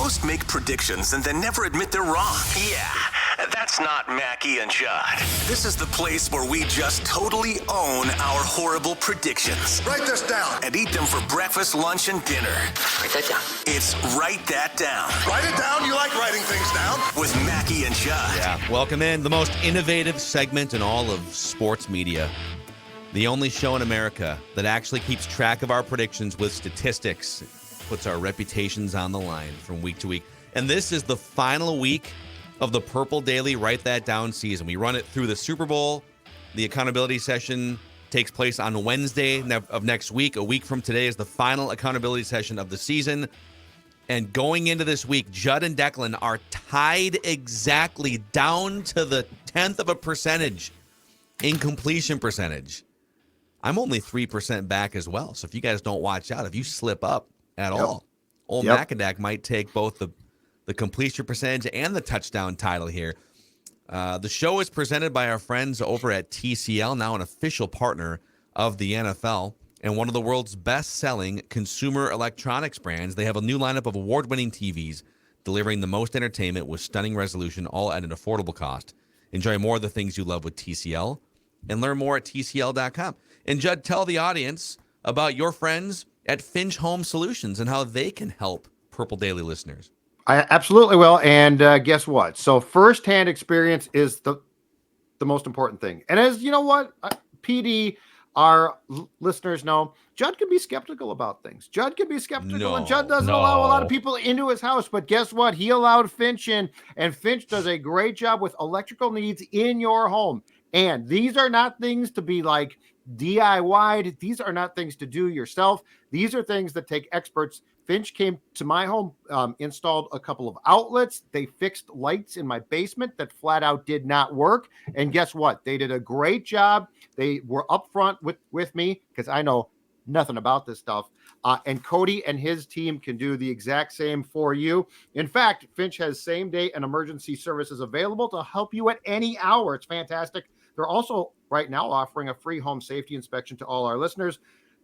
Most make predictions and then never admit they're wrong. Yeah, that's not Mackie and Judd. This is the place where we just totally own our horrible predictions. Write this down. And eat them for breakfast, lunch, and dinner. Write that down. It's Write That Down. Write it down. You like writing things down. With Mackie and Judd. Yeah, welcome in the most innovative segment in all of sports media. The only show in America that actually keeps track of our predictions with statistics. Puts our reputations on the line from week to week. And this is the final week of the Purple Daily Write That Down season. We run it through the Super Bowl. The accountability session takes place on Wednesday of next week. A week from today is the final accountability session of the season. And going into this week, Judd and Declan are tied exactly down to the 10th of a percentage in completion percentage. I'm only 3% back as well. So if you guys don't watch out, if you slip up at all, old Macadac might take both the completion percentage and the touchdown title here. The show is presented by our friends over at TCL, now an official partner of the NFL and one of the world's best-selling consumer electronics brands. They have a new lineup of award-winning TVs delivering the most entertainment with stunning resolution, all at an affordable cost. Enjoy more of the things you love with TCL and learn more at TCL.com. And Judd, tell the audience about your friends at Finch Home Solutions and how they can help Purple Daily listeners. I absolutely will. And guess what? So firsthand experience is the most important thing. And as you know what, PD, our listeners know, Judd can be skeptical about things. Judd can be skeptical, and Judd doesn't allow a lot of people into his house. But guess what? He allowed Finch in, and Finch does a great job with electrical needs in your home. And these are not things to be like DIY'd. These are not things to do yourself. These are things that take experts. Finch came to my home, installed a couple of outlets. They fixed lights in my basement that flat out did not work. And guess what? They did a great job. They were upfront with me because I know nothing about this stuff. And Cody and his team can do the exact same for you. In fact, Finch has same-day and emergency services available to help you at any hour. It's fantastic. They're also right now offering a free home safety inspection to all our listeners.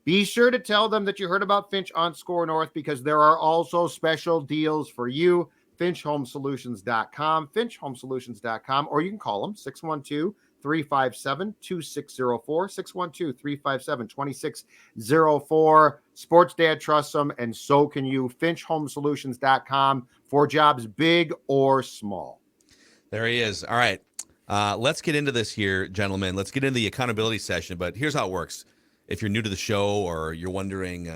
Be sure to tell them that you heard about Finch on Score North because there are also special deals for you. FinchHomeSolutions.com, FinchHomeSolutions.com, or you can call them 612-357-2604, 612-357-2604. Sports Dad trusts them, and so can you. FinchHomeSolutions.com for jobs big or small. There he is. All right. Let's get into this here, gentlemen. Let's get into the accountability session. But here's how it works. If you're new to the show or you're wondering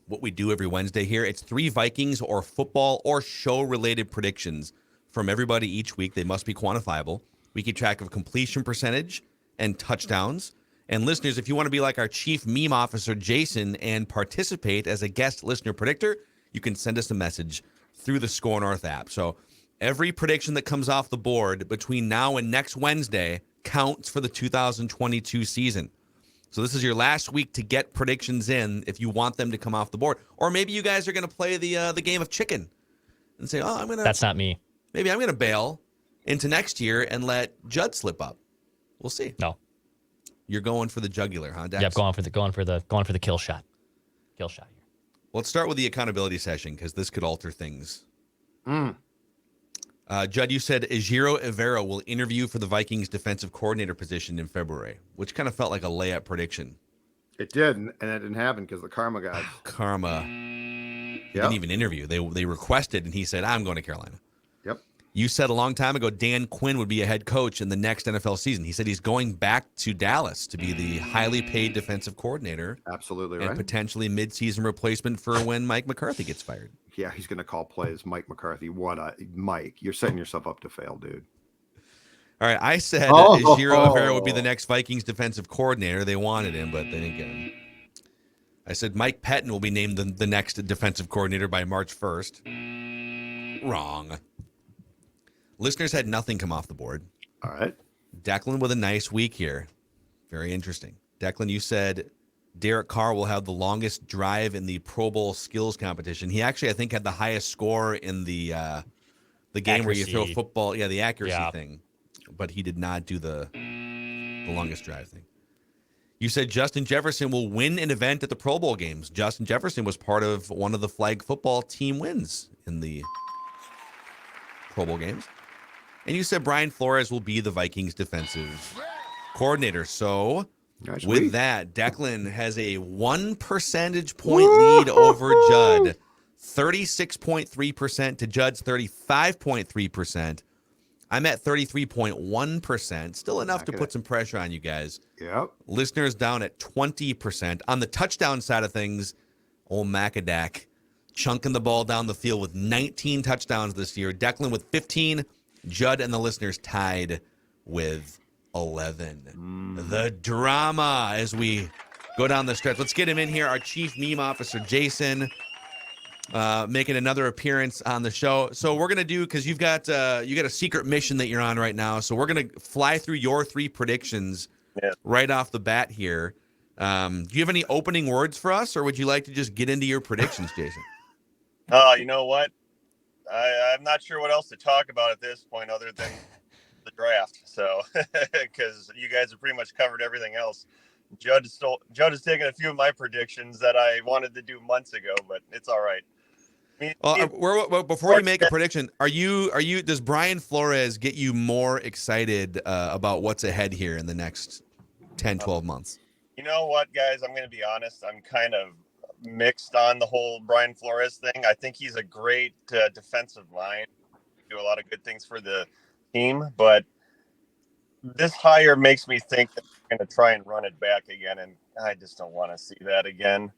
what we do every Wednesday here, it's 3 Vikings or football or show-related predictions from everybody each week. They must be quantifiable. We keep track of completion percentage and touchdowns. And listeners, if you want to be like our chief meme officer, Jason, and participate as a guest listener predictor, you can send us a message through the Score North app. So every prediction that comes off the board between now and next Wednesday counts for the 2022 season. So this is your last week to get predictions in if you want them to come off the board. Or maybe you guys are going to play the game of chicken and say, oh, That's not me. Maybe I'm going to bail into next year and let Judd slip up. We'll see. No. You're going for the jugular, huh, Dex? Yep, going for the kill shot. Kill shot here. Let's start with the accountability session because this could alter things. Judd, you said Ejiro Evero will interview for the Vikings defensive coordinator position in February, which kind of felt like a layup prediction. It did, and it didn't happen because the karma guys. Karma. He didn't even interview. They requested, and he said, I'm going to Carolina. Yep. You said a long time ago Dan Quinn would be a head coach in the next NFL season. He said he's going back to Dallas to be the highly paid defensive coordinator. Absolutely and right. Potentially midseason replacement for when Mike McCarthy gets fired. Yeah, he's going to call plays. Mike McCarthy. Mike, you're setting yourself up to fail, dude. All right, I said Ejiro Evero would be the next Vikings defensive coordinator. They wanted him, but they didn't get him. I said Mike Pettin will be named the next defensive coordinator by March 1st. Wrong. Listeners had nothing come off the board. All right. Declan with a nice week here. Very interesting. Declan, you said Derek Carr will have the longest drive in the Pro Bowl skills competition. He actually, I think, had the highest score in the game where you throw football. Yeah, the accuracy thing. But he did not do the longest drive thing. You said Justin Jefferson will win an event at the Pro Bowl games. Justin Jefferson was part of one of the flag football team wins in the Pro Bowl games. And you said Brian Flores will be the Vikings defensive coordinator. So with that, Declan has a 1 percentage point lead over Judd. 36.3% to Judd's 35.3%. I'm at 33.1%. Still enough to put some pressure on you guys. Yep. Listeners down at 20%. On the touchdown side of things, old Macadac chunking the ball down the field with 19 touchdowns this year. Declan with 15. Judd and the listeners tied with 11. The drama as we go down the stretch. Let's get him in here. Our chief meme officer, Jason, making another appearance on the show. So we're gonna do, because you got a secret mission that you're on right now. So we're gonna fly through your 3 predictions right off the bat here. Do you have any opening words for us, or would you like to just get into your predictions, Jason? You know what? I'm not sure what else to talk about at this point other than the draft. So, because you guys have pretty much covered everything else. Judd has taken a few of my predictions that I wanted to do months ago, but it's all right. Before you make a prediction, does Brian Flores get you more excited about what's ahead here in the next 10, 12 months? You know what, guys? I'm going to be honest. I'm kind of mixed on the whole Brian Flores thing. I think he's a great defensive line. Do a lot of good things for the team, but this hire makes me think that they're going to try and run it back again, and I just don't want to see that again.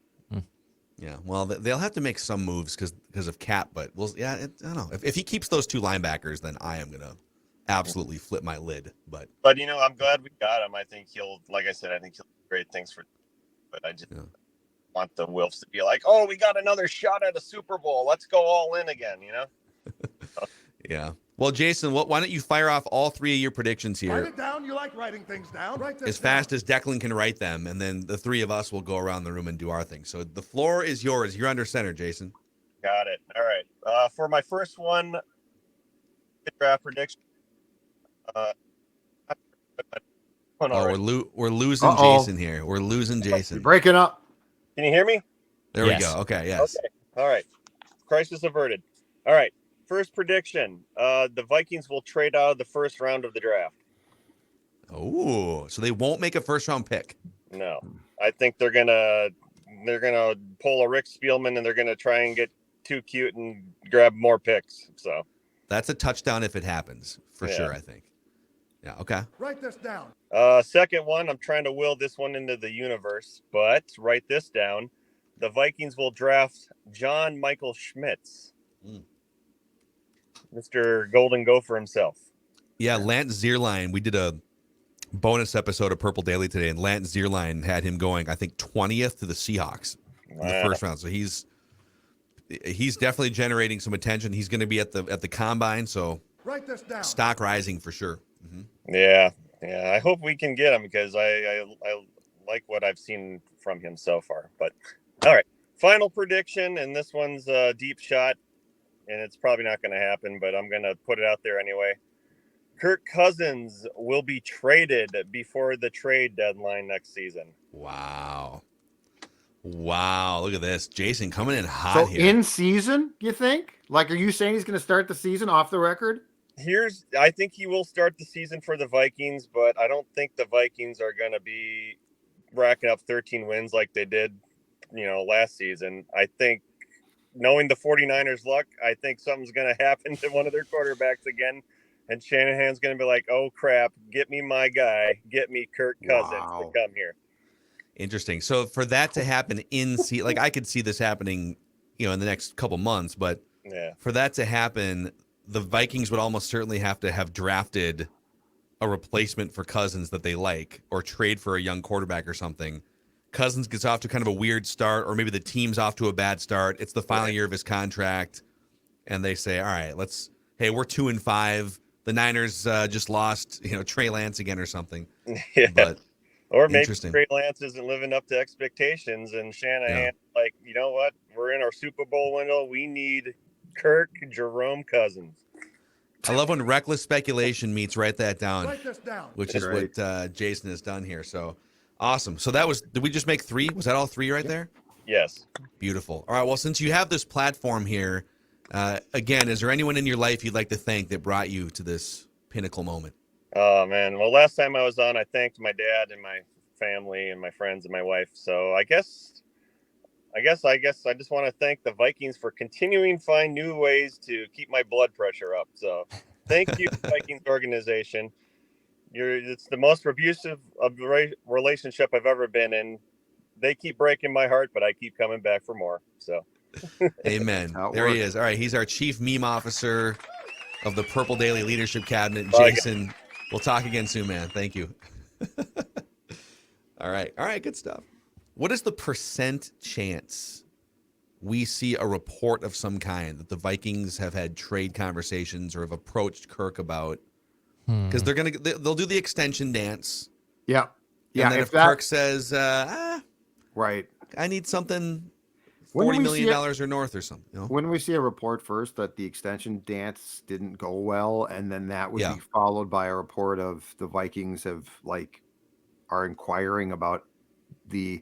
Yeah, well, they'll have to make some moves because of cap, but I don't know. If he keeps those 2 linebackers, then I am going to absolutely flip my lid. But I'm glad we got him. I think he'll do great things for. But I just want the Wilfs to be like, oh, we got another shot at a Super Bowl. Let's go all in again, Yeah. Well, Jason, why don't you fire off all 3 of your predictions here? Write it down. You like writing things down. Write this as fast as Declan can write them, and then the 3 of us will go around the room and do our thing. So the floor is yours. You're under center, Jason. Got it. All right. For my first one, draft prediction. We're losing Jason here. We're losing Jason. You're breaking up. Can you hear me? There we go. Okay, yes. Okay. All right. Crisis averted. All right. First prediction. The Vikings will trade out of the first round of the draft. Oh, so they won't make a first-round pick. No. I think they're gonna pull a Rick Spielman, and they're gonna try and get too cute and grab more picks. So that's a touchdown if it happens, for sure, I think. Yeah, okay. Write this down. Second one, I'm trying to will this one into the universe, but write this down. The Vikings will draft John Michael Schmitz. Mr. Golden Gopher himself. Yeah, Lance Zierlein. We did a bonus episode of Purple Daily today, and Lance Zierlein had him going, I think, 20th to the Seahawks in the first round. So he's definitely generating some attention. He's going to be at the combine, so write this down. Stock rising for sure. Yeah. I hope we can get him because I like what I've seen from him so far. But all right, final prediction, and this one's a deep shot. And it's probably not going to happen, but I'm going to put it out there anyway. Kirk Cousins will be traded before the trade deadline next season. Wow. Look at this. Jason coming in hot here. In season, you think? Like, are you saying he's going to start the season off the record? I think he will start the season for the Vikings, but I don't think the Vikings are going to be racking up 13 wins like they did, last season. I think, knowing the 49ers luck, I think something's going to happen to one of their quarterbacks again. And Shanahan's going to be like, oh, crap, get me my guy. Get me Kirk Cousins to come here. Interesting. So for that to happen I could see this happening, in the next couple months. But for that to happen, the Vikings would almost certainly have to have drafted a replacement for Cousins that they like, or trade for a young quarterback or something. Cousins gets off to kind of a weird start, or maybe the team's off to a bad start. It's the final year of his contract, and they say, all right, we're 2-5. The Niners just lost, Trey Lance again or something. Yeah. But or maybe Trey Lance isn't living up to expectations, and Shanahan, you know what? We're in our Super Bowl window. We need Kirk Jerome Cousins. I love when reckless speculation meets write that down, Write this down. which is what Jason has done here. So awesome. So did we just make 3? Was that all 3 right there? Yes. Beautiful. All right. Well, since you have this platform here, Again, is there anyone in your life you'd like to thank that brought you to this pinnacle moment? Oh man. Well, last time I was on, I thanked my dad and my family and my friends and my wife. So I guess I just want to thank the Vikings for continuing to find new ways to keep my blood pressure up. So thank you, Vikings organization. It's the most abusive relationship I've ever been in. They keep breaking my heart, but I keep coming back for more. So Amen. There he is. All right. He's our chief meme officer of the Purple Daily Leadership Cabinet. Jason, we'll talk again soon, man. Thank you. All right. Good stuff. What is the percent chance we see a report of some kind that the Vikings have had trade conversations or have approached Kirk about? Because they'll do the extension dance. Yeah. And then if Kirk says, right, I need something $40 million or north or something. You know? When we see a report first that the extension dance didn't go well, and then that would be followed by a report of the Vikings are inquiring about the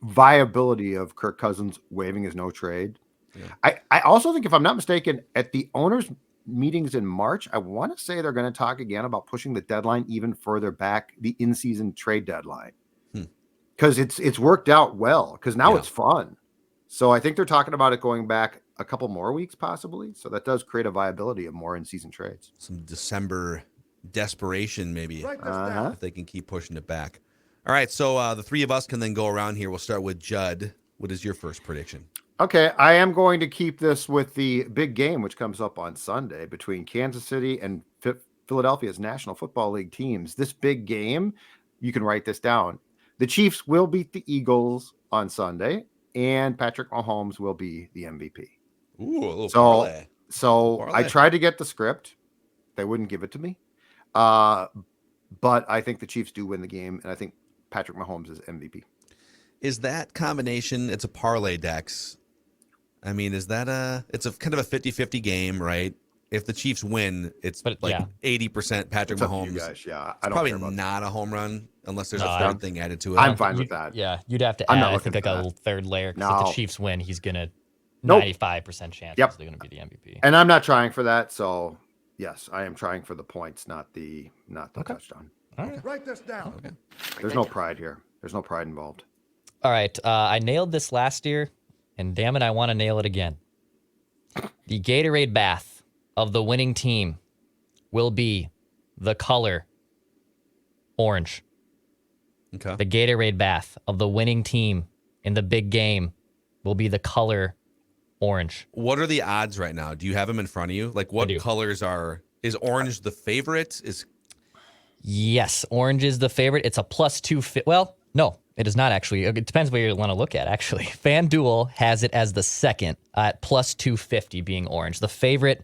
viability of Kirk Cousins waiving his no trade. Yeah. I also think, if I'm not mistaken, at the owners' meetings in March, I want to say they're going to talk again about pushing the deadline even further back, the in-season trade deadline, because it's worked out well, because now it's fun. So I think they're talking about it going back a couple more weeks possibly. So that does create a viability of more in-season trades. Some December desperation maybe, if they can keep pushing it back. All right, so the three of us can then go around here. We'll start with Judd. What is your first prediction? Okay, I am going to keep this with the big game, which comes up on Sunday between Kansas City and Philadelphia's National Football League teams. This big game, you can write this down. The Chiefs will beat the Eagles on Sunday, and Patrick Mahomes will be the MVP. Ooh, a little parlay. So I tried to get the script. They wouldn't give it to me. But I think the Chiefs do win the game, and I think Patrick Mahomes is MVP. Is that combination, it's a parlay, Dex. I mean, it's a kind of a 50-50 game, right? If the Chiefs win, it's 80% Patrick Mahomes. You guys, I don't probably care about not a home run unless there's a third thing added to it. I'm fine with that. Yeah, you'd have to add, I think, a third layer, because if the Chiefs win, he's going to 95% chance they're going to be the MVP. And I'm not trying for that, so yes, I am trying for the points, not the touchdown. All right. Write this down. Okay. There's no pride here. There's no pride involved. All right. I nailed this last year, and damn it, I want to nail it again. The Gatorade bath of the winning team will be the color orange. Okay. The Gatorade bath of the winning team in the big game will be the color orange. What are the odds right now? Do you have them in front of you? Like, what colors is orange the favorite? Yes, orange is the favorite. It's a +250. Well, no, it is not actually. It depends what you want to look at, actually. FanDuel has it as the second at +250 being orange. The favorite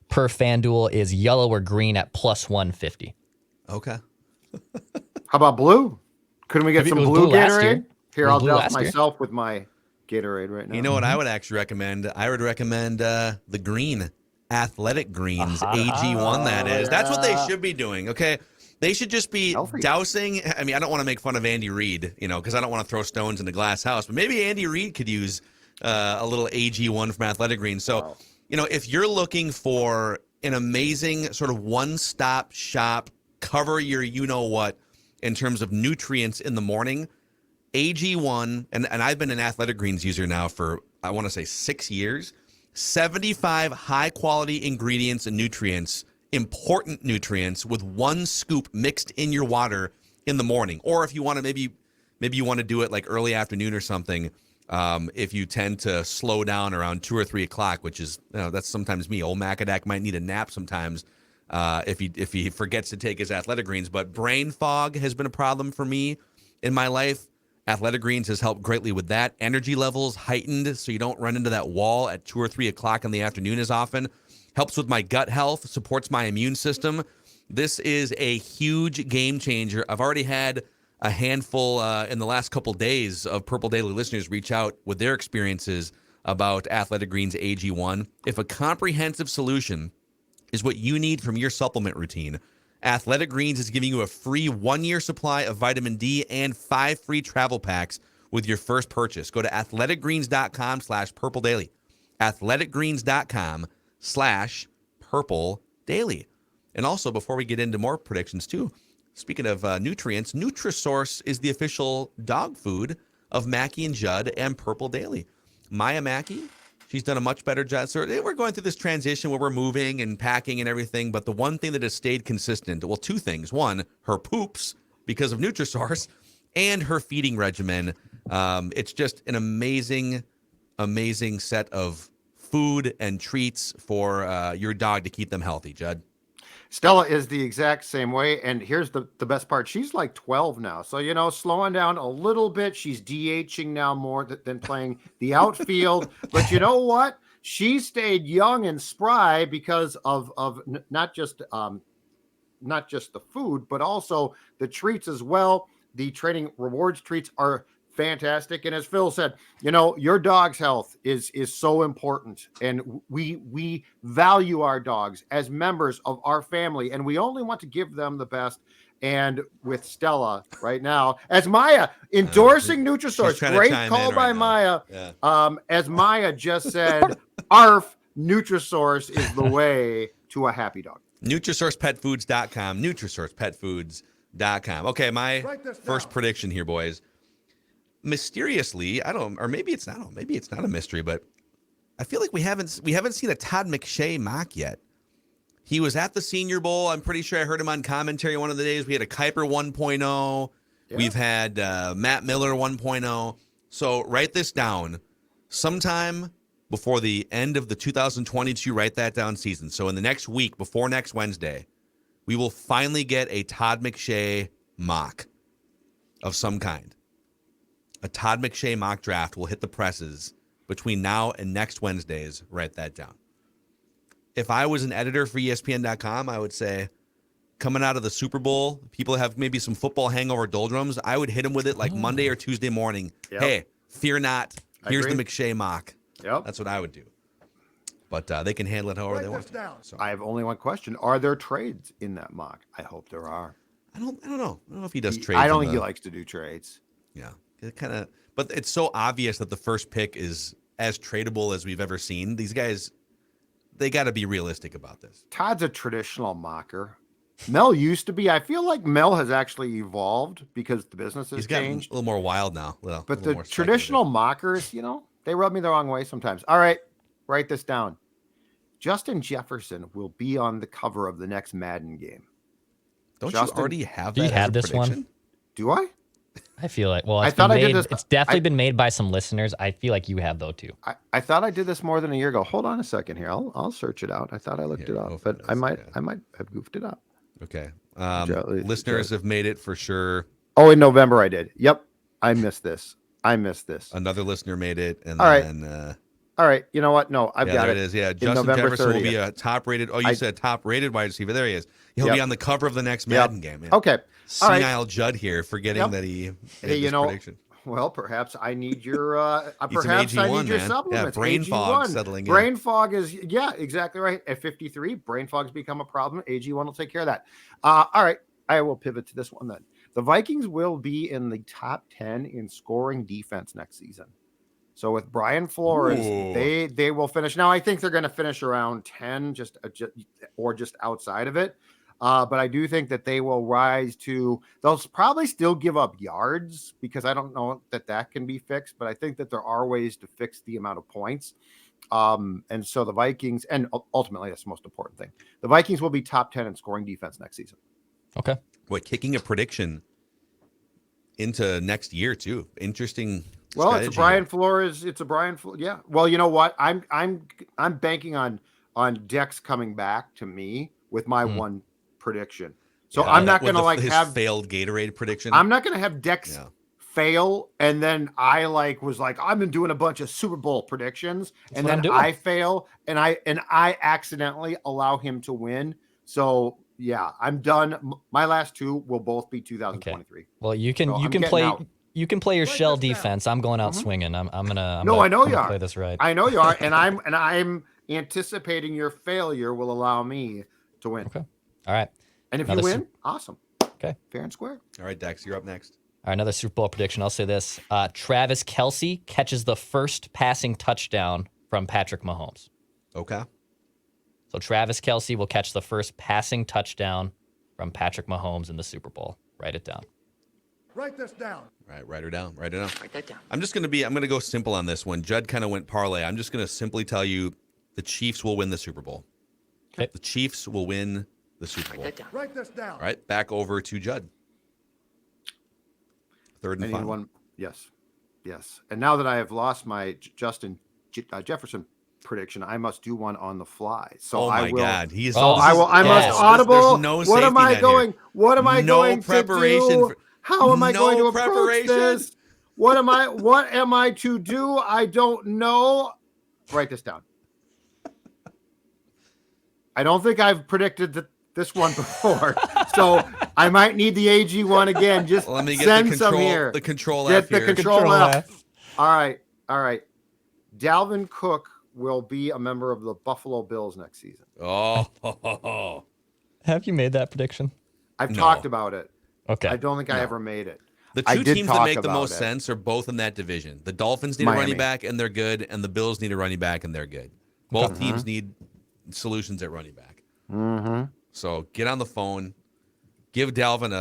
per FanDuel is yellow or green at +150. Okay. How about blue? Couldn't we get some blue Gatorade? Here, I'll douse myself with my Gatorade right now. You know what I would actually recommend? I would recommend the green, Athletic Greens, AG1 that is. That's what they should be doing, okay? They should just be dousing. I mean, I don't want to make fun of Andy Reid, because I don't want to throw stones in the glass house, but maybe Andy Reid could use a little AG1 from Athletic Greens. So, if you're looking for an amazing sort of one-stop shop, cover your you-know-what in terms of nutrients in the morning, AG1, and I've been an Athletic Greens user now for, I want to say, 6 years, 75 high-quality ingredients and nutrients, important nutrients, with one scoop mixed in your water in the morning. Or if you want to, maybe you want to do it like early afternoon or something, if you tend to slow down around 2 or 3 o'clock, which is, that's sometimes me. Old Macadac might need a nap sometimes if he forgets to take his Athletic Greens. But brain fog has been a problem for me in my life. Athletic Greens has helped greatly with that. Energy levels heightened so you don't run into that wall at 2 or 3 o'clock in the afternoon as often. Helps with my gut health, supports my immune system. This is a huge game changer. I've already had a handful in the last couple days of Purple Daily listeners reach out with their experiences about Athletic Greens AG1. If a comprehensive solution is what you need from your supplement routine, Athletic Greens is giving you a free 1-year supply of vitamin D and 5 free travel packs with your first purchase. Go to athleticgreens.com/purpledaily. athleticgreens.com/purple daily. And also, before we get into more predictions too, speaking of nutrients, Nutrisource is the official dog food of Mackie and Judd and Purple Daily. Maya Mackey, she's done a much better job. So we're going through this transition where we're moving and packing and everything, but the one thing that has stayed consistent, well, two things. One, her poops because of Nutrisource, and her feeding regimen. It's just an amazing set of food and treats for your dog to keep them healthy, Judd. Stella is the exact same way. And here's the best part. She's like 12 now. So, slowing down a little bit. She's DHing now more than playing the outfield. But you know what? She stayed young and spry because of not just the food, but also the treats as well. The training rewards treats are fantastic. And as Phil said, your dog's health is so important. And we value our dogs as members of our family, and we only want to give them the best. And with Stella right now, as Maya endorsing Nutrisource, great call by Maya. Yeah. As Maya just said, ARF, Nutrisource is the way to a happy dog. NutrisourcePetFoods.com, NutrisourcePetFoods.com. Okay, my first prediction here, boys. Mysteriously, maybe it's not a mystery, but I feel like we haven't seen a Todd McShay mock yet. He was at the Senior Bowl. I'm pretty sure I heard him on commentary one of the days. We had a Kuiper 1.0. Yeah. We've had Matt Miller 1.0. So write this down. Sometime before the end of the 2022, write that down season. So in the next week, before next Wednesday, we will finally get a Todd McShay mock of some kind. A Todd McShay mock draft will hit the presses between now and next Wednesdays. Write that down. If I was an editor for ESPN.com, I would say, coming out of the Super Bowl, people have maybe some football hangover doldrums. I would hit them with it like Monday or Tuesday morning. Yep. Hey, fear not. Here's the McShay mock. Yep. That's what I would do. But they can handle it however they want. So. I have only one question. Are there trades in that mock? I hope there are. I don't know. I don't know if he does trades. I don't think he likes to do trades. Yeah. But it's so obvious that the first pick is as tradable as we've ever seen. These guys, they got to be realistic about this. Todd's a traditional mocker. Mel used to be. I feel like Mel has actually evolved because the business has changed. A little more wild now. But the traditional mockers, they rub me the wrong way sometimes. All right, write this down. Justin Jefferson will be on the cover of the next Madden game. Don't you already have that? Do you have this prediction? one? Do I? I feel like, I thought I did this. It's definitely been made by some listeners. I feel like you have though too. I thought I did this more than a year ago. Hold on a second here. I'll search it out. I thought I looked it up, but I might have goofed it up. Okay. Listeners have made it for sure. Oh, in November I did. Yep. I missed this. Another listener made it. And all right. Then, all right. You know what? No, I've got it. There it is. Yeah. Justin Jefferson 30th. Will be a top-rated. Oh, you said top-rated wide receiver. There he is. He'll be on the cover of the next Madden game. Yeah. Okay. Senile Judd here, forgetting that he made this prediction. Well, perhaps I need your supplements. Yeah, brain fog settling in. Brain fog is exactly right. At 53, brain fog's become a problem. AG1 will take care of that. All right, I will pivot to this one then. The Vikings will be in the top 10 in scoring defense next season. So with Brian Flores, they will finish. Now I think they're going to finish around 10, just outside of it. But I do think that they will rise to, they'll probably still give up yards because I don't know that can be fixed, but I think that there are ways to fix the amount of points. And so the Vikings, and ultimately that's the most important thing. The Vikings will be top 10 in scoring defense next season. Okay. Kicking a prediction into next year too. Interesting. Well, it's a Brian Flores. Yeah. Well, you know what? I'm banking on Dex coming back to me with my one prediction. So I'm not going to have failed Gatorade prediction. I'm not going to have Dex fail. And then I I've been doing a bunch of Super Bowl predictions and then I fail and I accidentally allow him to win. So yeah, I'm done. My last two will both be 2023. Okay. Well, you can play your shell defense. I'm going out swinging. I'm gonna play this right. I know you are. And I'm anticipating your failure will allow me to win. Okay. All right. And if you win, awesome. Okay. Fair and square. All right, Dex, you're up next. All right, another Super Bowl prediction. I'll say this. Travis Kelce catches the first passing touchdown from Patrick Mahomes. Okay. So Travis Kelce will catch the first passing touchdown from Patrick Mahomes in the Super Bowl. Write it down. Write this down. All right, write her down. Write it down. Write that down. I'm going to go simple on this one. Judd kind of went parlay. I'm just going to simply tell you the Chiefs will win the Super Bowl. Okay. The Chiefs will win the Super Write Bowl. that down. Write this down. All right, back over to Judd. Third I and need final. one. Yes. And now that I have lost my Justin Jefferson prediction, I must do one on the fly. So Oh I my will. God, he is. So I will. I Yes. must audible. There's no What am safety I net going? here. What am I No going preparation to do? for- How am I no going to approach preparation? this? What am I to do? I don't know. Write this down. I don't think I've predicted this one before, so I might need the AG one again. Just Let me get send the some control. here. The control Get F the here. control F. All right. Dalvin Cook will be a member of the Buffalo Bills next season. Oh. Have you made that prediction? I've No. talked about it. Okay. I don't think I ever made it. The I two did teams that talk make the about most it. sense are both in that division. The Dolphins need a Miami. running back, and they're good, and the Bills need a running back, and they're good. Both teams need solutions at running back. Mm-hmm. So get on the phone, give Dalvin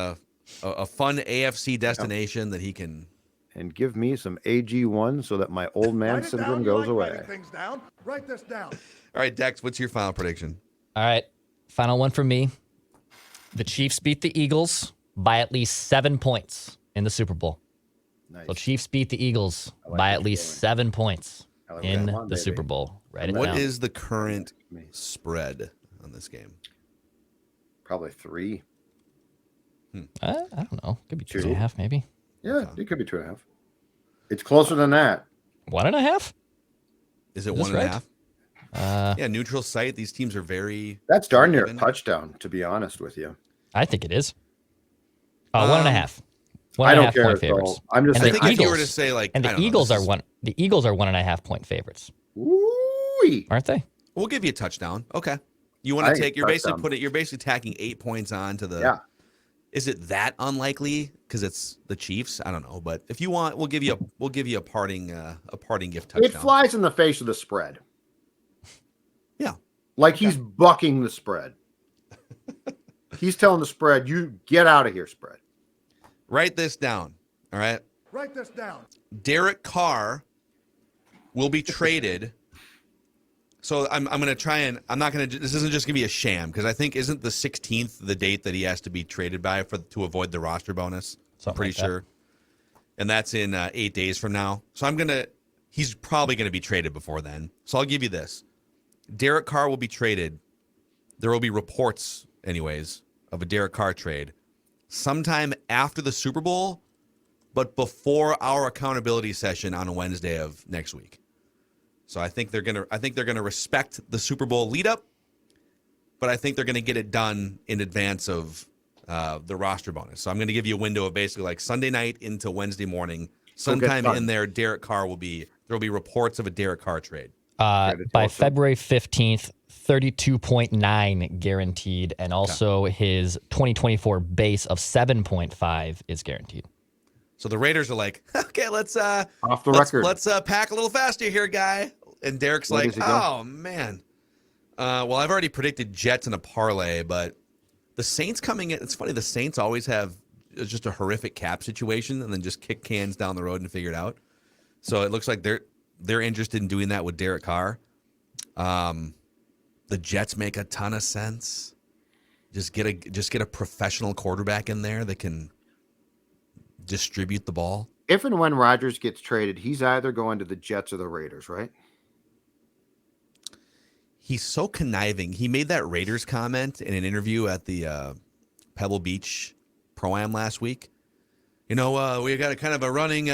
a fun AFC destination that he can. And give me some AG1 so that my old man Write it syndrome down. You goes like away. writing things down. Write this down. All right, Dex, what's your final prediction? All right. Final one for me. The Chiefs beat the Eagles by at least 7 points in the Super Bowl. Nice. So Chiefs beat the Eagles like by where at you're least going. 7 points I like in where you're going, the baby. Super Bowl. Write it What down. is the current spread on this game? Probably 3. I don't know. Could be 2. 2.5, maybe. Yeah, it could be 2.5. It's closer than that. 1.5? Is it Is this 1.5? right? Yeah, neutral site. These teams are very. That's darn near a even. touchdown, to be honest with you. I think it is. 1.5. I don't 1.5 care. point So favorites. I'm just And I saying. the think if you were to Eagles- say like, And I the don't know, Eagles this are is- one. The Eagles are 1.5 point favorites, Ooh-wee. aren't they? We'll give you a touchdown. Okay. You want I to think take? You're basically touchdown. You're basically tacking 8 points on to the. Yeah. Is it that unlikely because it's the Chiefs? I don't know, but if you want, we'll give you a parting gift touchdown. It flies in the face of the spread. Yeah. Like he's bucking the spread. He's telling the spread, you get out of here, spread. Write this down. All right. Write this down. Derek Carr will be traded. So I'm going to try and I'm not going to. This isn't just going to be a sham because I think isn't the 16th the date that he has to be traded by to avoid the roster bonus. I'm Something pretty like that. sure, and that's in 8 days from now. So he's probably going to be traded before then. So I'll give you this: Derek Carr will be traded. There will be reports, anyways, of a Derek Carr trade sometime after the Super Bowl, but before our accountability session on a Wednesday of next week. So I think they're gonna respect the Super Bowl lead up, but I think they're gonna get it done in advance of the roster bonus. So I'm gonna give you a window of basically like Sunday night into Wednesday morning. Sometime done. in there, Derek Carr will be. There will be reports of a Derek Carr trade. By awesome. February 15th, 32.9 guaranteed, and also his 2024 base of 7.5 is guaranteed. So the Raiders are like, okay, let's Off the let's, record. let's pack a little faster here, guy. And Derek's Where like, does he go? oh man. Well, I've already predicted Jets in a parlay, but the Saints coming in. It's funny. The Saints always have just a horrific cap situation, and then just kick cans down the road and figure it out. So it looks like they're interested in doing that with Derek Carr. The Jets make a ton of sense. Just get a professional quarterback in there that can distribute the ball. If and when Rodgers gets traded, he's either going to the Jets or the Raiders, right? He's so conniving. He made that Raiders comment in an interview at the Pebble Beach Pro-Am last week. You know, we got a kind of a running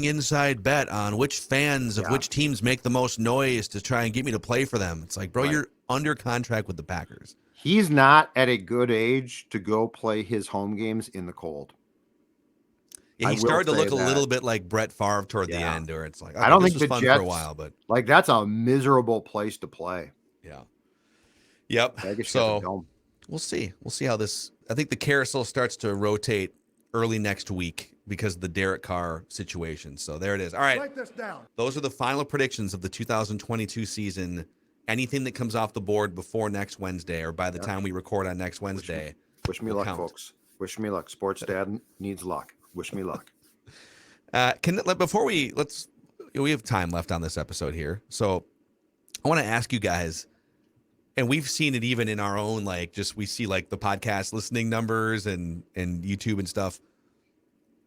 inside bet on which fans of which teams make the most noise to try and get me to play for them. It's like, bro, Right. you're under contract with the Packers. He's not at a good age to go play his home games in the cold. Yeah, I he will started to say look a that. little bit like Brett Favre toward the Yeah. end, where it's like, I don't this think was the fun Jets for a while, but like that's a miserable place to play. yeah, yep. Vegas has a So dome. we'll see. We'll see how this. I think the carousel starts to rotate early next week because of the Derek Carr situation. So there it is. All right. Write this down. Those are the final predictions of the 2022 season. Anything that comes off the board before next Wednesday or by the time we record on next Wednesday. Wish me will luck, count. folks. Wish me luck. Sports dad needs luck. Wish me luck. We have time left on this episode here. So I want to ask you guys, and we've seen it even in our own, we see the podcast listening numbers and YouTube and stuff.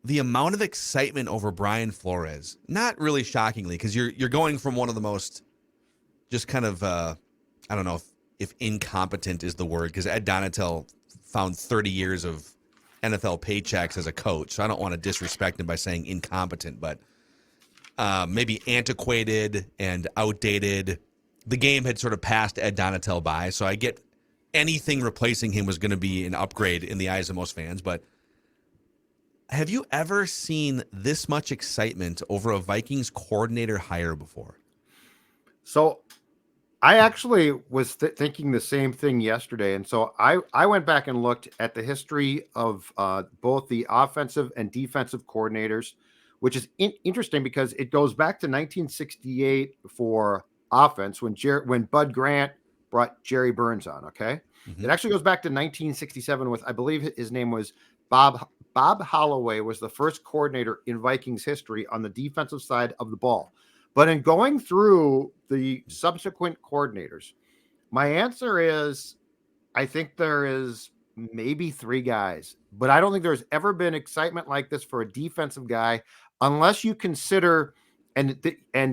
The amount of excitement over Brian Flores, not really shockingly, because you're going from one of the most just kind of, I don't know if incompetent is the word, because Ed Donatel found 30 years of NFL paychecks as a coach. So I don't want to disrespect him by saying incompetent, but maybe antiquated and outdated. The game had sort of passed Ed Donatel by, so I get anything replacing him was going to be an upgrade in the eyes of most fans, but have you ever seen this much excitement over a Vikings coordinator hire before? So I actually was thinking the same thing yesterday. And so I went back and looked at the history of both the offensive and defensive coordinators, which is interesting because it goes back to 1968 for offense when Bud Grant brought Jerry Burns on. Okay. Mm-hmm. It actually goes back to 1967 with, I believe his name was Bob Holloway, was the first coordinator in Vikings history on the defensive side of the ball. But in going through the subsequent coordinators, my answer is I think there is maybe 3 guys, but I don't think there's ever been excitement like this for a defensive guy, unless you consider, and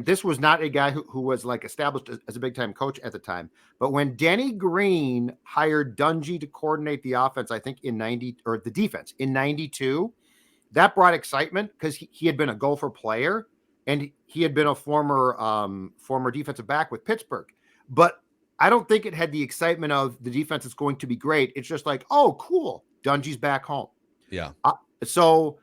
this was not a guy who was established as a big time coach at the time, but when Denny Green hired Dungy to coordinate the offense, I think the defense in 92, that brought excitement because he had been a Gopher player and he had been a former defensive back with Pittsburgh. But I don't think it had the excitement of the defense is going to be great. It's just oh, cool, Dungy's back home. Yeah. So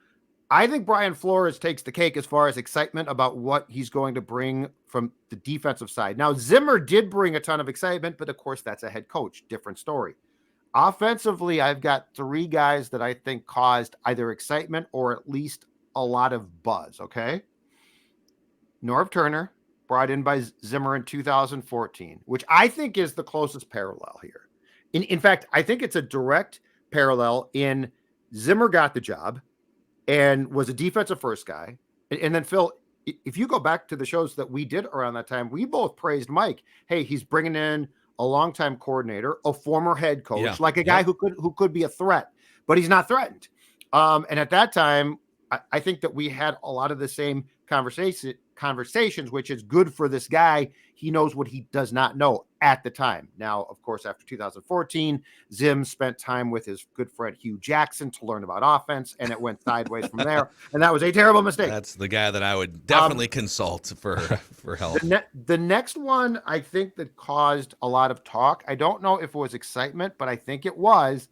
I think Brian Flores takes the cake as far as excitement about what he's going to bring from the defensive side. Now, Zimmer did bring a ton of excitement, but of course that's a head coach, different story. Offensively, I've got 3 guys that I think caused either excitement or at least a lot of buzz. Okay. Norv Turner, brought in by Zimmer in 2014, which I think is the closest parallel here. In fact, I think it's a direct parallel in Zimmer got the job and was a defensive first guy. And then Phil, if you go back to the shows that we did around that time, we both praised Mike. Hey, he's bringing in a longtime coordinator, a former head coach, a guy who could be a threat, but he's not threatened. And at that time, I think that we had a lot of the same conversations, which is good for this guy. He knows what he does not know at the time. Now, of course, after 2014, Zim spent time with his good friend Hugh Jackson to learn about offense, and it went sideways from there. And that was a terrible mistake. That's the guy that I would definitely consult for help. The next one I think that caused a lot of talk, I don't know if it was excitement, but I think it was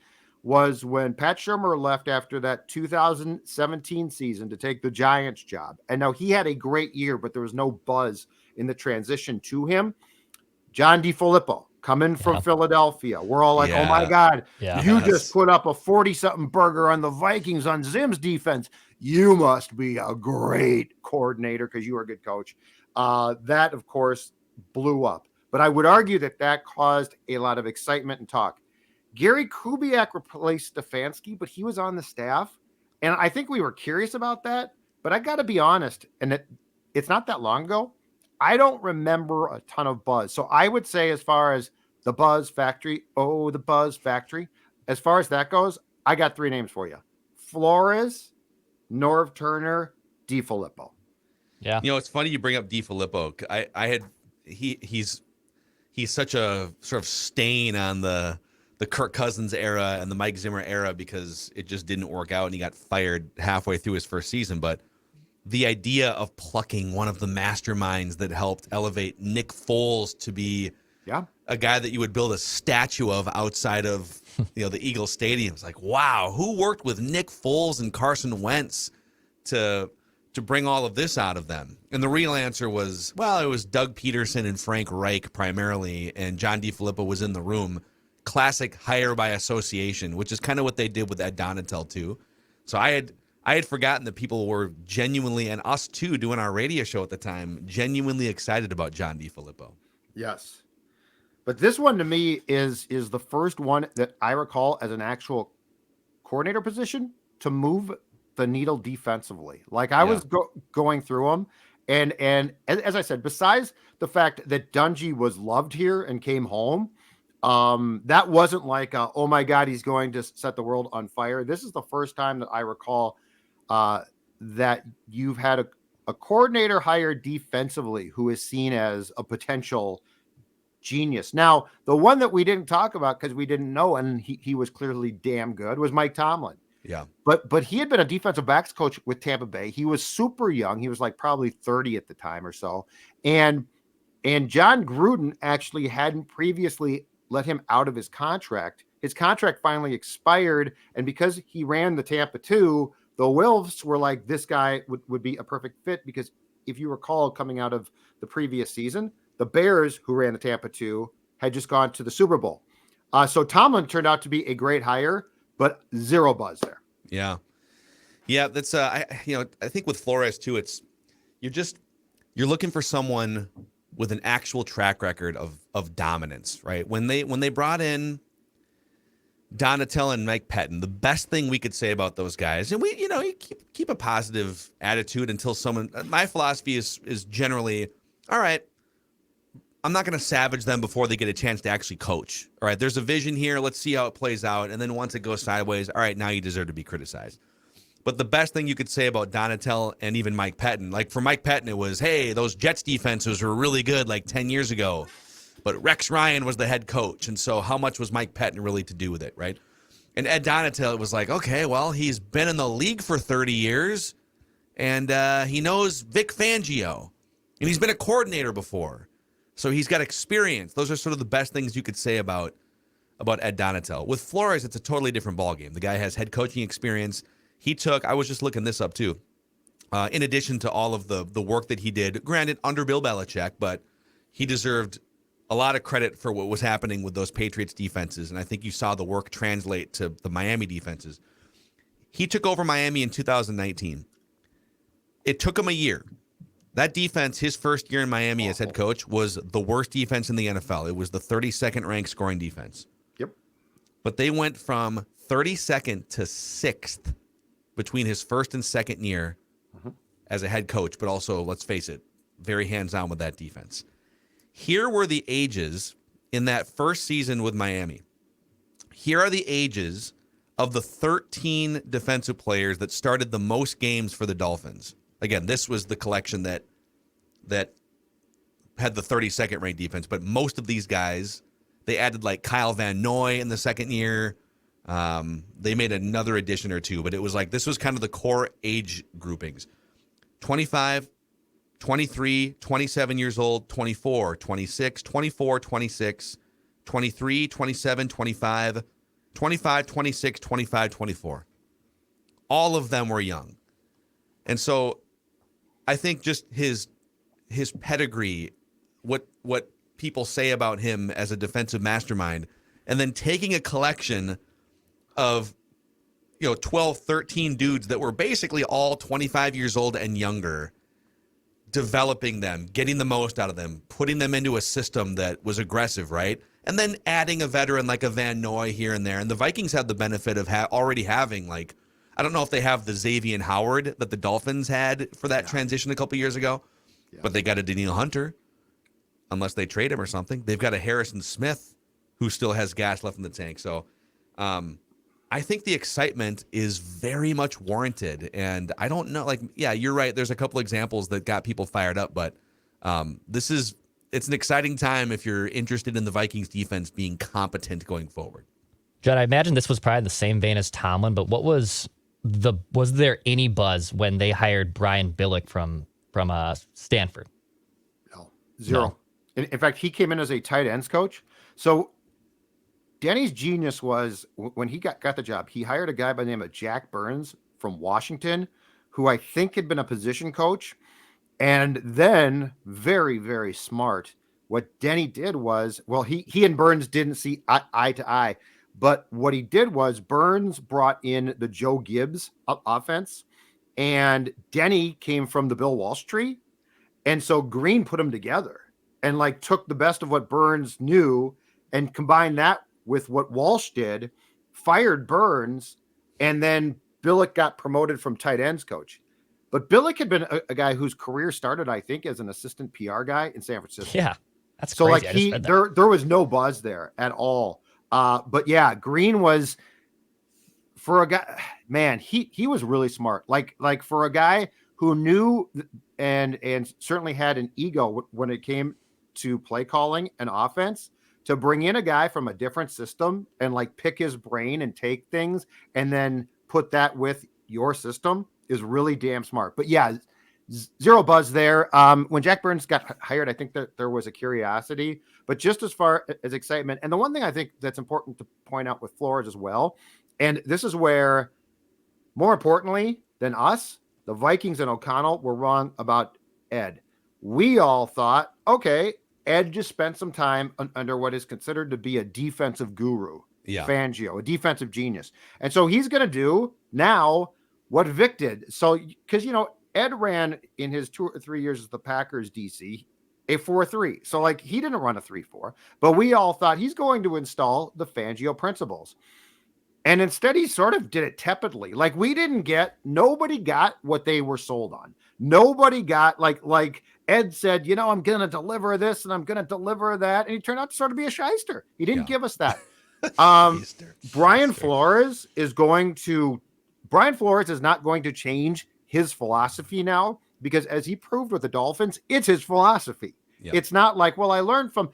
when Pat Shurmur left after that 2017 season to take the Giants job. And now he had a great year, but there was no buzz in the transition to him. John DeFilippo coming from Philadelphia. We're all like, oh my God, you just put up a 40-something burger on the Vikings on Zim's defense. You must be a great coordinator because you are a good coach. That, of course, blew up. But I would argue that caused a lot of excitement and talk. Gary Kubiak replaced Stefanski, but he was on the staff. And I think we were curious about that. But I got to be honest, and it's not that long ago, I don't remember a ton of buzz. So I would say as far as the Buzz Factory, as far as that goes, I got 3 names for you. Flores, Norv Turner, DeFilippo. Yeah. It's funny you bring up DeFilippo. He's such a sort of stain on the Kirk Cousins era and the Mike Zimmer era because it just didn't work out and he got fired halfway through his first season. But the idea of plucking one of the masterminds that helped elevate Nick Foles to be a guy that you would build a statue of outside of the Eagles Stadium. It's like, wow, who worked with Nick Foles and Carson Wentz to bring all of this out of them? And the real answer was, well, it was Doug Peterson and Frank Reich primarily, and John DeFilippo was in the room. Classic hire by association, which is kind of what they did with Ed Donatel too. So I I had forgotten that people were genuinely, and us too, doing our radio show at the time, genuinely excited about John DeFilippo. Yes. But this one to me is the first one that I recall as an actual coordinator position to move the needle defensively. Like I was going through them, and as I said, besides the fact that Dungy was loved here and came home, that wasn't like oh my God, he's going to set the world on fire. This is the first time that I recall that you've had a coordinator hired defensively who is seen as a potential genius. Now, the one that we didn't talk about because we didn't know, and he was clearly damn good, was Mike Tomlin. Yeah. But he had been a defensive backs coach with Tampa Bay. He was super young. He was like probably 30 at the time or so. And John Gruden actually hadn't previously let him out of his contract. His contract finally expired. And because he ran the Tampa 2, the Wolves were like, this guy would be a perfect fit because if you recall coming out of the previous season, the Bears, who ran the Tampa 2, had just gone to the Super Bowl. So Tomlin turned out to be a great hire, but zero buzz there. Yeah. Yeah, that's I think with Flores too, you're looking for someone with an actual track record of dominance, right? When they brought in Donatel and Mike Pettin, the best thing we could say about those guys, and you keep a positive attitude until someone. My philosophy is generally, all right, I'm not going to savage them before they get a chance to actually coach. All right, there's a vision here. Let's see how it plays out. And then once it goes sideways, all right, now you deserve to be criticized. But the best thing you could say about Donatel and even Mike Pettin, like for Mike Pettin, it was, hey, those Jets defenses were really good like 10 years ago. But Rex Ryan was the head coach. And so how much was Mike Pettin really to do with it, right? And Ed Donatel, it was like, okay, well, he's been in the league for 30 years. And he knows Vic Fangio. And he's been a coordinator before. So he's got experience. Those are sort of the best things you could say about Ed Donatel. With Flores, it's a totally different ballgame. The guy has head coaching experience. I was just looking this up too, in addition to all of the work that he did, granted under Bill Belichick, but he deserved a lot of credit for what was happening with those Patriots defenses. And I think you saw the work translate to the Miami defenses. He took over Miami in 2019. It took him a year. That defense, his first year in Miami as head coach, was the worst defense in the NFL. It was the 32nd ranked scoring defense. Yep. But they went from 32nd to 6th between his first and second year as a head coach, but also, let's face it, very hands-on with that defense. Here were the ages in that first season with Miami. Here are the ages of the 13 defensive players that started the most games for the Dolphins. Again, this was the collection that had the 32nd ranked defense, but most of these guys, they added like Kyle Van Noy in the second year. They made another addition or two, but it was like this was kind of the core age groupings. 25, 23, 27 years old, 24, 26, 24, 26, 23, 27, 25, 25, 26, 25, 24. All of them were young. And so I think just his pedigree, what people say about him as a defensive mastermind, and then taking a collection of 12, 13 dudes that were basically all 25 years old and younger, developing them, getting the most out of them, putting them into a system that was aggressive, right? And then adding a veteran like a Van Noy here and there. And the Vikings had the benefit of already having, like, I don't know if they have the Xavier Howard that the Dolphins had for that transition a couple years ago, but they got a Daniil Hunter, unless they trade him or something. They've got a Harrison Smith who still has gas left in the tank. So I think the excitement is very much warranted. And I don't know, you're right. There's a couple examples that got people fired up, but it's an exciting time if you're interested in the Vikings defense being competent going forward. Judd, I imagine this was probably in the same vein as Tomlin, but was there any buzz when they hired Brian Billick from Stanford? No, zero. No. In fact, he came in as a tight ends coach. So Danny's genius was when he got the job, he hired a guy by the name of Jack Burns from Washington, who I think had been a position coach. And then very, very smart. What Denny did was, well, he and Burns didn't see eye to eye. But what he did was Burns brought in the Joe Gibbs offense, and Denny came from the Bill Walsh tree. And so Green put them together and like took the best of what Burns knew and combined that with what Walsh did, fired Burns, and then Billick got promoted from tight ends coach. But Billick had been a guy whose career started, I think, as an assistant PR guy in San Francisco. Yeah, that's so crazy. like there was no buzz there at all. But yeah, Green was, for a guy, man, he was really smart. Like for a guy who knew and certainly had an ego when it came to play calling and offense, to bring in a guy from a different system and like pick his brain and take things and then put that with your system is really damn smart. But yeah, zero buzz there. When Jack Burns got hired, I think that there was a curiosity, but just as far as excitement. And the one thing I think that's important to point out with Flores as well, and this is where, more importantly than us, the Vikings and O'Connell were wrong about Ed. We all thought, okay, Ed just spent some time under what is considered to be a defensive guru, Fangio, a defensive genius. And so he's going to do now what Vic did. So, because, Ed ran in his 2 or 3 years as the Packers DC a 4-3. So like he didn't run a 3-4, but we all thought he's going to install the Fangio principles. And instead he sort of did it tepidly. Like nobody got what they were sold on. Nobody got like Ed said, I'm going to deliver this and I'm going to deliver that. And he turned out to sort of be a shyster. He didn't give us that. Brian Flores is not going to change his philosophy now, because as he proved with the Dolphins, it's his philosophy. Yep. It's not like, well, I learned from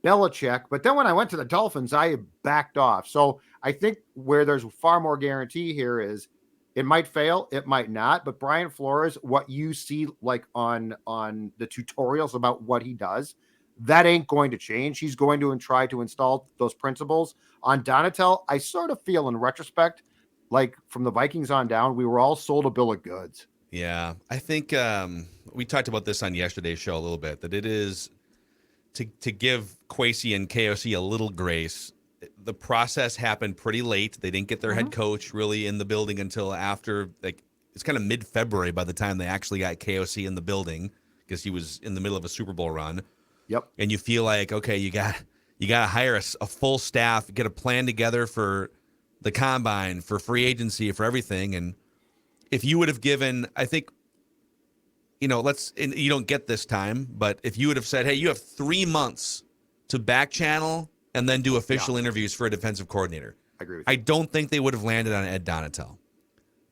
Belichick, but then when I went to the Dolphins, I backed off. So I think where there's far more guarantee here is it might fail, it might not, but Brian Flores, what you see like on the tutorials about what he does, that ain't going to change. He's going to try to install those principles on Donatel. I sort of feel in retrospect, like from the Vikings on down, we were all sold a bill of goods. Yeah, I think we talked about this on yesterday's show a little bit, that it is to give Kwesi and KOC a little grace. The process happened pretty late. They didn't get their head coach really in the building until after, like, it's kind of mid-February by the time they actually got KOC in the building, because he was in the middle of a Super Bowl run. Yep. And you feel like, okay, you got to hire a full staff, get a plan together for the combine, for free agency, for everything. And if you would have given, I think, you don't get this time, but if you would have said, hey, you have 3 months to back channel and then do official interviews for a defensive coordinator, I agree with you. I don't think they would have landed on Ed Donatel.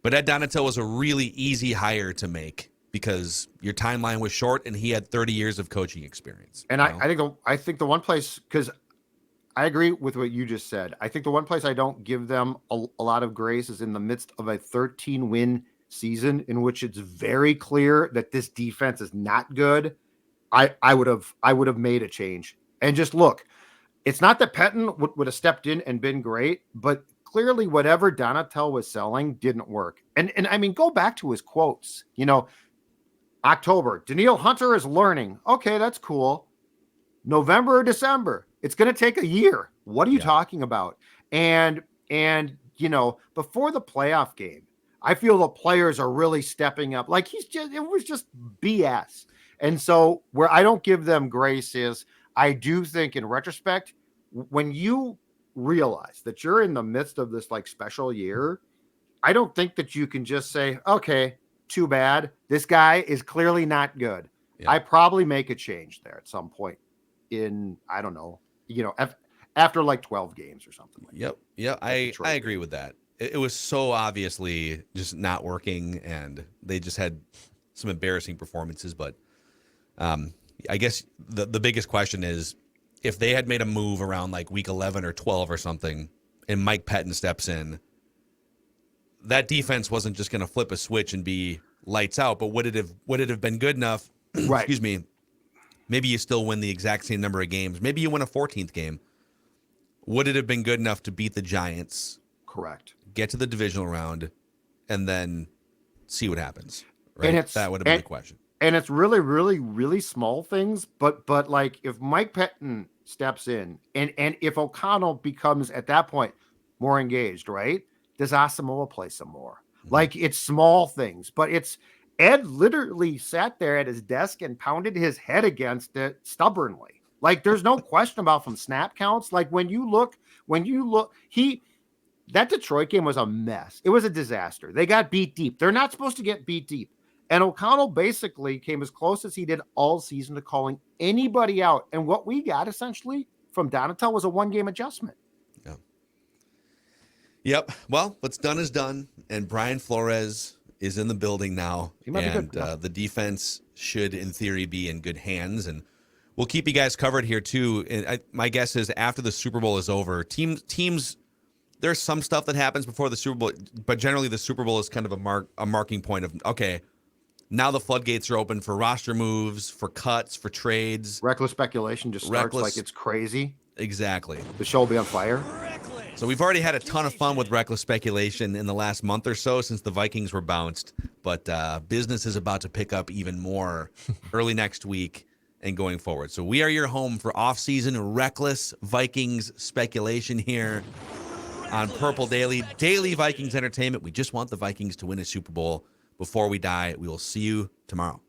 But Ed Donatel was a really easy hire to make because your timeline was short and he had 30 years of coaching experience. And I think the one place, because I agree with what you just said, I think the one place I don't give them a lot of grace is in the midst of a 13-win season in which it's very clear that this defense is not good. I would have made a change. And just look, it's not that Pettin would have stepped in and been great, but clearly whatever Donatel was selling didn't work. And I mean, go back to his quotes. October, Danielle Hunter is learning. Okay, that's cool. November or December, it's going to take a year. What are you talking about? And before the playoff game, I feel the players are really stepping up. Like it was just BS. And so where I don't give them grace is I do think in retrospect, when you realize that you're in the midst of this like special year, I don't think that you can just say, okay, too bad. This guy is clearly not good. Yeah. I probably make a change there at some point in, I don't know, after like 12 games or something. Like Yep. Yeah. I agree with that. It was so obviously just not working, and they just had some embarrassing performances. But I guess the biggest question is, if they had made a move around like week 11 or 12 or something, and Mike Pettin steps in, that defense wasn't just going to flip a switch and be lights out. But would it have been good enough? Right. Excuse me. Maybe you still win the exact same number of games. Maybe you win a 14th game. Would it have been good enough to beat the Giants? Correct. Get to the divisional round, and then see what happens. Right? And that would have been the question. And it's really, really, really small things. But like if Mike Pettin steps in, and if O'Connell becomes at that point more engaged, right? Does Asamoah play some more? Like it's small things, but it's Ed literally sat there at his desk and pounded his head against it stubbornly. Like there's no question about from snap counts. Like when you look, that Detroit game was a mess. It was a disaster. They got beat deep. They're not supposed to get beat deep. And O'Connell basically came as close as he did all season to calling anybody out. And what we got essentially from Donatel was a 1-game adjustment. Yeah. Yep. Well, what's done is done. And Brian Flores is in the building now. He might and be good. The defense should, in theory, be in good hands. And we'll keep you guys covered here, too. And my guess is after the Super Bowl is over, teams, there's some stuff that happens before the Super Bowl, but generally the Super Bowl is kind of a marking point of, okay, now the floodgates are open for roster moves, for cuts, for trades. Reckless speculation just starts like it's crazy. Exactly. The show will be on fire. So we've already had a ton of fun with reckless speculation in the last month or so since the Vikings were bounced. But business is about to pick up even more early next week and going forward. So we are your home for off-season reckless Vikings speculation here on Purple Daily Vikings entertainment. We just want the Vikings to win a Super Bowl before we die. We will see you tomorrow.